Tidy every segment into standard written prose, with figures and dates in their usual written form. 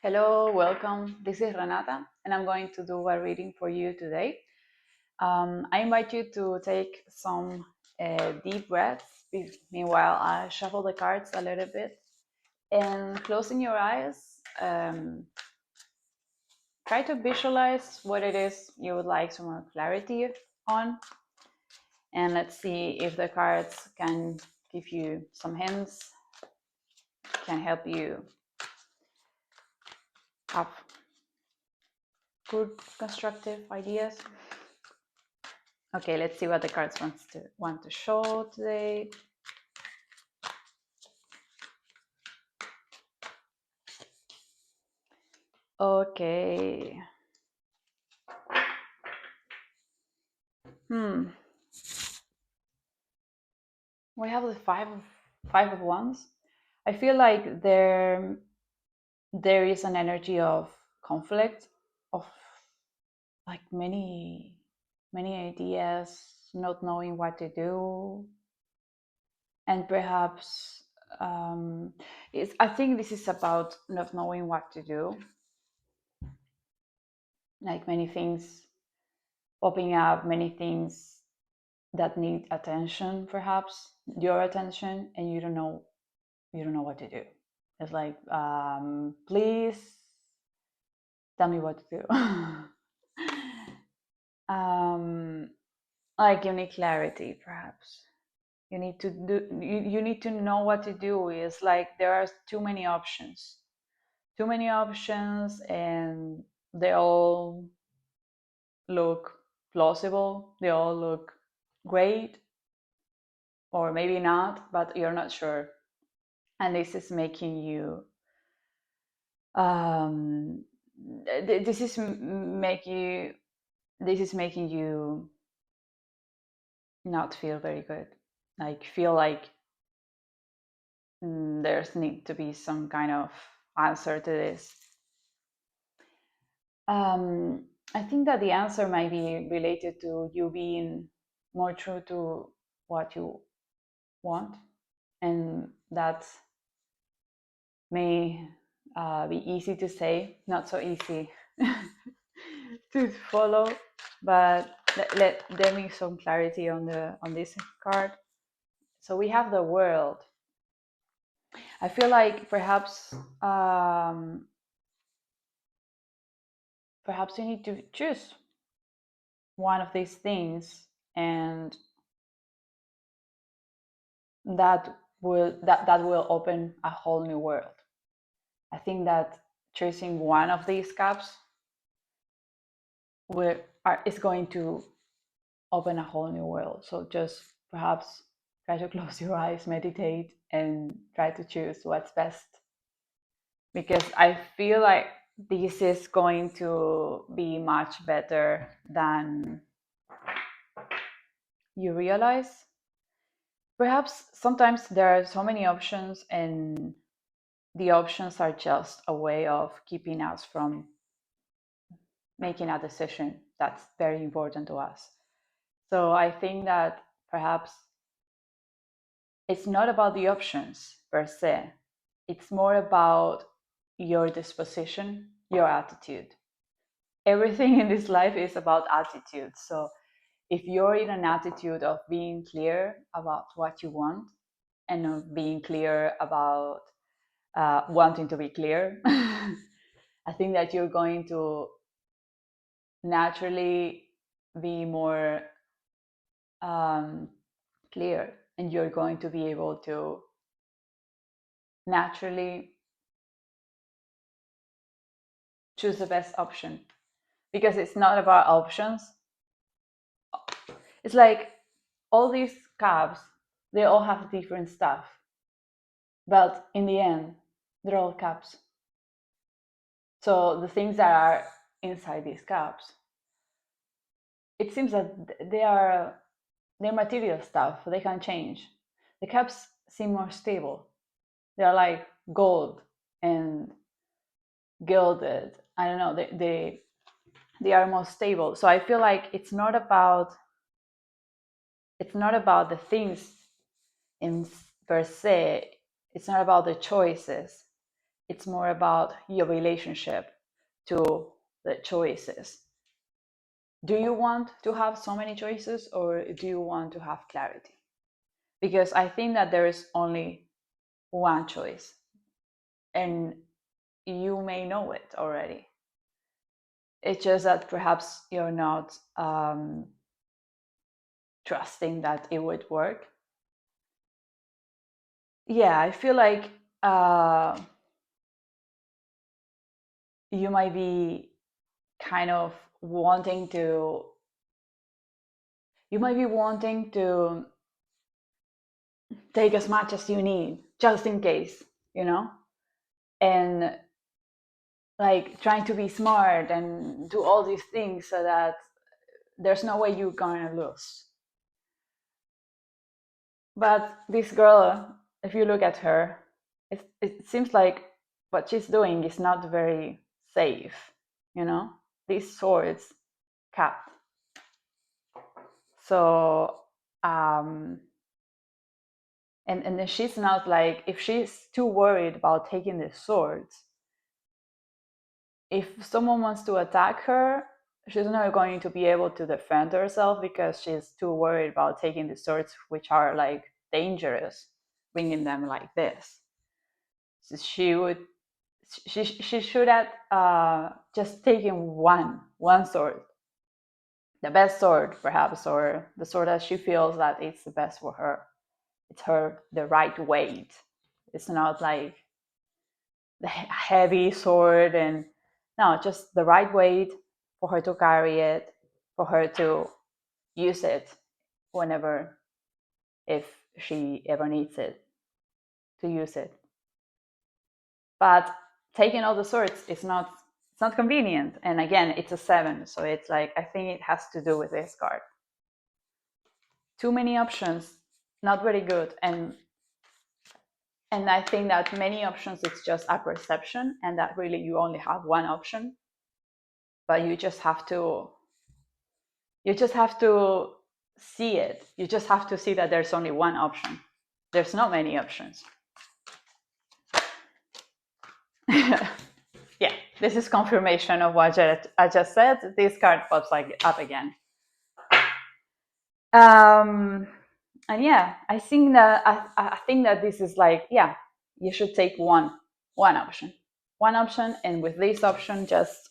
Hello, welcome. This is Renata, and I'm going to do a reading for you today. I invite you to take some deep breaths. Meanwhile, I shuffle the cards a little bit and closing your eyes, try to visualize what it is you would like some more clarity on. And let's see if the cards can give you some hints, can help you have good constructive ideas. Okay, let's see what the cards want to show today. Okay. We have the five of wands. I feel like there is an energy of conflict, of like many ideas, not knowing what to do, and perhaps I think this is about not knowing what to do. Like many things popping up, many things that need attention, perhaps your attention, and you don't know what to do. It's like, please tell me what to do. Like you need clarity, perhaps. You need to do. You need to know what to do. It's like there are too many options, and they all look plausible. They all look great, or maybe not, but you're not sure. And this is making you this is making you not feel very good, like feel like there's need to be some kind of answer to this. I think that the answer might be related to you being more true to what you want, and that may be easy to say, not so easy to follow, but let me some clarity on this card. So we have the world. I feel like perhaps you need to choose one of these things, and that will open a whole new world. I think that choosing one of these cups is going to open a whole new world. So just perhaps try to close your eyes, meditate, and try to choose what's best. Because I feel like this is going to be much better than you realize. Perhaps sometimes there are so many options, and the options are just a way of keeping us from making a decision that's very important to us. So I think that perhaps it's not about the options per se. It's more about your disposition, your attitude. Everything in this life is about attitude. So if you're in an attitude of being clear about what you want, and of being clear about wanting to be clear, I think that you're going to naturally be more clear, and you're going to be able to naturally choose the best option, because it's not about options. It's like all these cups, they all have different stuff, but in the end they're all cups. So the things that are inside these cups, it seems that they're material stuff. They can change. The cups seem more stable. They're like gold and gilded. I don't know, they are more stable. So I feel like it's not about the things in per se. It's not about the choices. it's more about your relationship to the choices. Do you want to have so many choices, or do you want to have clarity? Because I think that there is only one choice, and you may know it already. It's just that perhaps you're not trusting that it would work. Yeah, I feel like you might be kind of wanting to, you might be wanting to take as much as you need just in case, you know? And like trying to be smart and do all these things so that there's no way you're gonna lose. But this girl, if you look at her, it seems like what she's doing is not very safe, you know? These swords cut. So, and then she's not like, if she's too worried about taking the swords, if someone wants to attack her, she's not going to be able to defend herself because she's too worried about taking the swords, which are like dangerous, bringing them like this. So she should have just taken one sword, the best sword perhaps, or the sword that she feels that it's the best for her. It's her the right weight. It's not like the heavy sword, and no, just the right weight for her to carry it, for her to use it whenever, if she ever needs it, to use it. But taking all the swords is not, it's not convenient. And again, it's a 7, so it's like, I think it has to do with this card. Too many options, not very good. And I think that many options, it's just a perception, and that really you only have one option. But you just have to see it. You just have to see that there's only one option. There's not many options. Yeah, this is confirmation of what I just said. This card pops like up again. And yeah, I think that I think that this is like, yeah, you should take one option, and with this option, just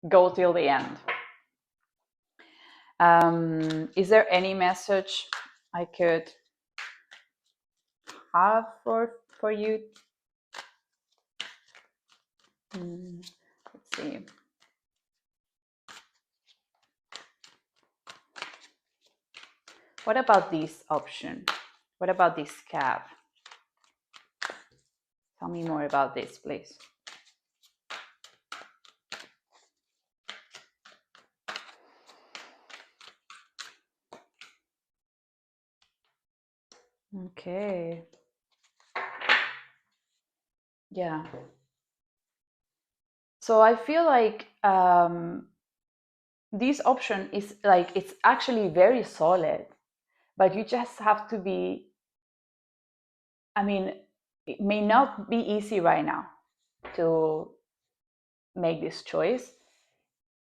go till the end. Is there any message I could have for you? Let's see. What about this option? What about this cap? Tell me more about this, please. Okay. Yeah. So I feel like this option is like, it's actually very solid, but you just have to be, I mean, it may not be easy right now to make this choice,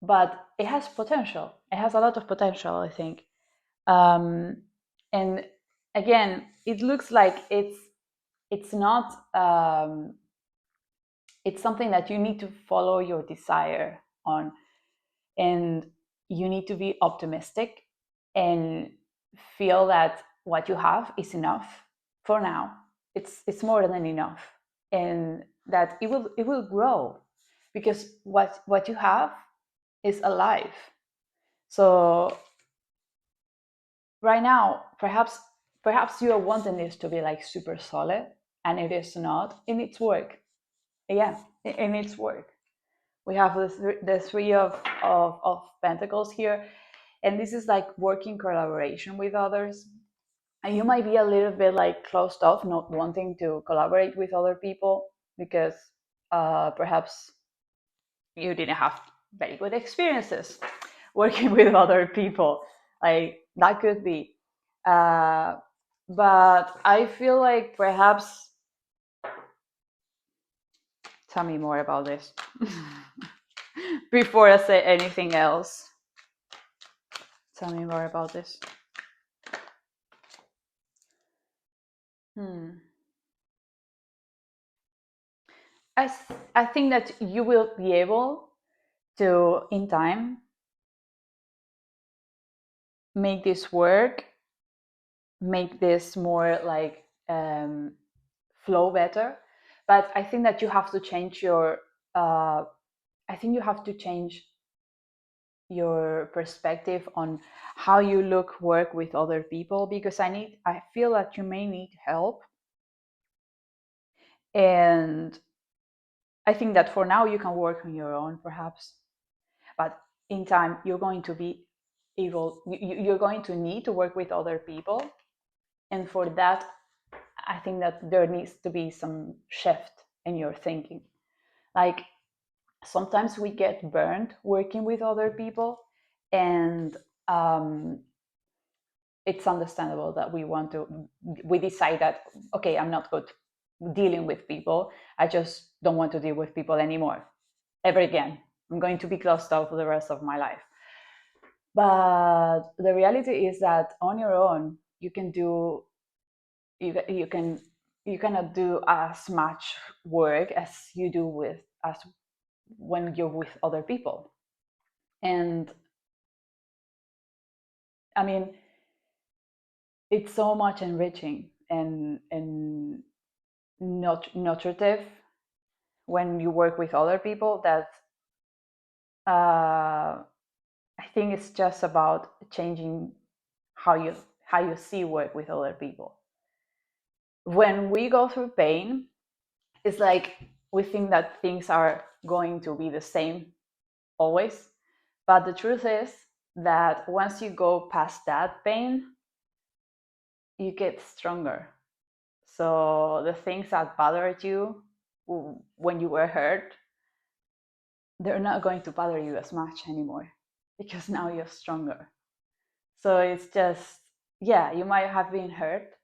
but it has potential. It has a lot of potential, I think. And again, it looks like it's not it's something that you need to follow your desire on, and you need to be optimistic and feel that what you have is enough for now. It's more than enough, and that it will grow, because what you have is alive. So right now, perhaps you are wanting this to be like super solid, and it is not. It needs work. Yeah, it needs work. We have the three of pentacles here, and this is like working collaboration with others. And you might be a little bit like closed off, not wanting to collaborate with other people because perhaps you didn't have very good experiences working with other people. Like that could be. But I feel like perhaps Tell me more about this before I say anything else. Tell me more about this. I think that you will be able to, in time, make this work, make this more like flow better. But I think that you have to change your I think you have to change your perspective on how you work with other people, because I feel that you may need help. And I think that for now you can work on your own, perhaps, but in time you're going to be you're going to need to work with other people. And for that, I think that there needs to be some shift in your thinking. Like, sometimes we get burned working with other people, and it's understandable that we decide that, okay, I'm not good dealing with people. I just don't want to deal with people anymore, ever again. I'm going to be closed off for the rest of my life. But the reality is that on your own, you cannot do as much work as you do as when you're with other people. And I mean, it's so much enriching and nutritive when you work with other people, that I think it's just about changing how you see work with other people. When we go through pain, it's like we think that things are going to be the same always. But the truth is that once you go past that pain, you get stronger. So the things that bothered you when you were hurt, they're not going to bother you as much anymore, because now you're stronger. So it's just, yeah, you might have been hurt,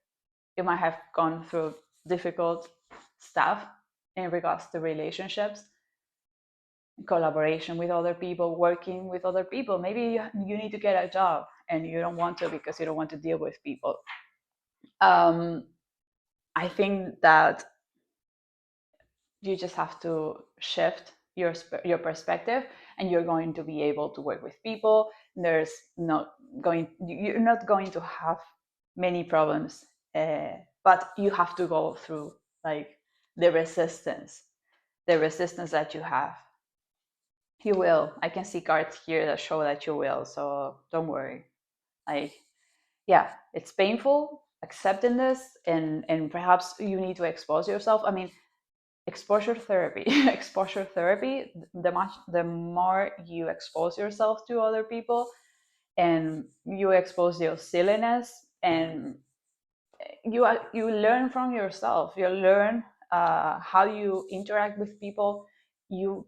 you might have gone through difficult stuff in regards to relationships, collaboration with other people, working with other people. Maybe you need to get a job and you don't want to because you don't want to deal with people. I think that you just have to shift your perspective, and you're going to be able to work with people. You're not going to have many problems, but you have to go through like the resistance that you have. You will. I can see cards here that show that you will, so don't worry. Like, yeah, it's painful accepting this, and perhaps you need to expose yourself. I mean, exposure therapy exposure therapy, the more you expose yourself to other people, and you expose your silliness, and you learn from yourself. You learn how you interact with people. You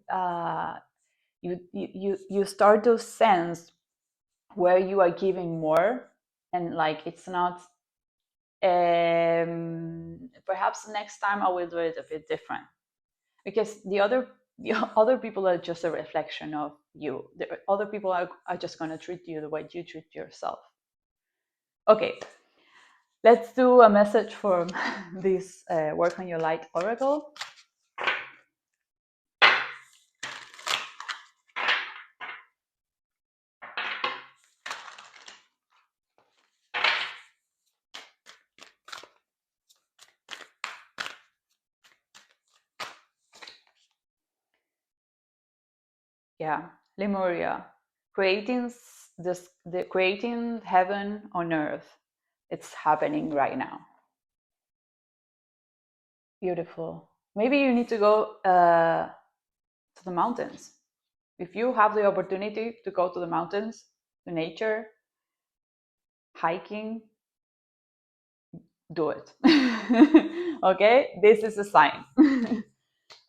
start to sense where you are giving more, and like, it's not perhaps next time I will do it a bit different, because the other people are just a reflection of you. The other people are just going to treat you the way you treat yourself. Okay, let's do a message for this Work on Your Light oracle. Yeah, Lemuria, creating creating heaven on earth. It's happening right now. Beautiful. Maybe you need to go to the mountains. If you have the opportunity to go to the mountains, to nature, hiking, do it. Okay, this is a sign.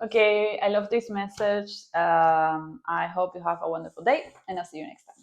Okay, I love this message. I hope you have a wonderful day, and I'll see you next time.